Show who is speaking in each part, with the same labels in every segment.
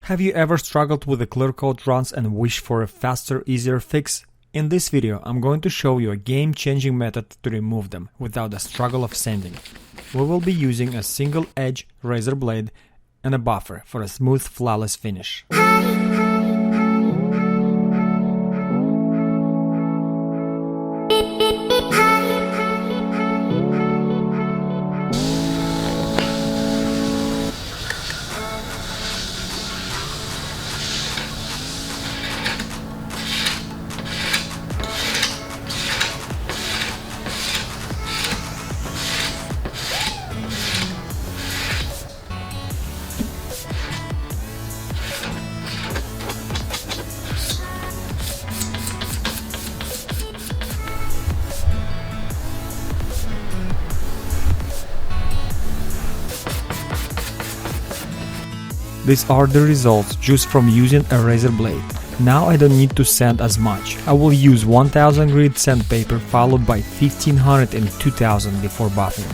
Speaker 1: Have you ever struggled with the clear coat runs and wish for a faster, easier fix? In this video, I'm going to show you a game-changing method to remove them without the struggle of sanding. We will be using a single edge razor blade and a buffer for a smooth, flawless finish. These are the results just from using a razor blade. Now I don't need to sand as much. I will use 1000 grit sandpaper followed by 1500 and 2000 before buffing.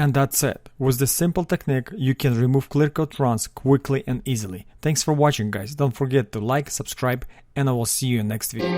Speaker 1: And that's it. With this simple technique, you can remove clear coat runs quickly and easily. Thanks for watching, guys. Don't forget to like, subscribe, and I will see you in next video.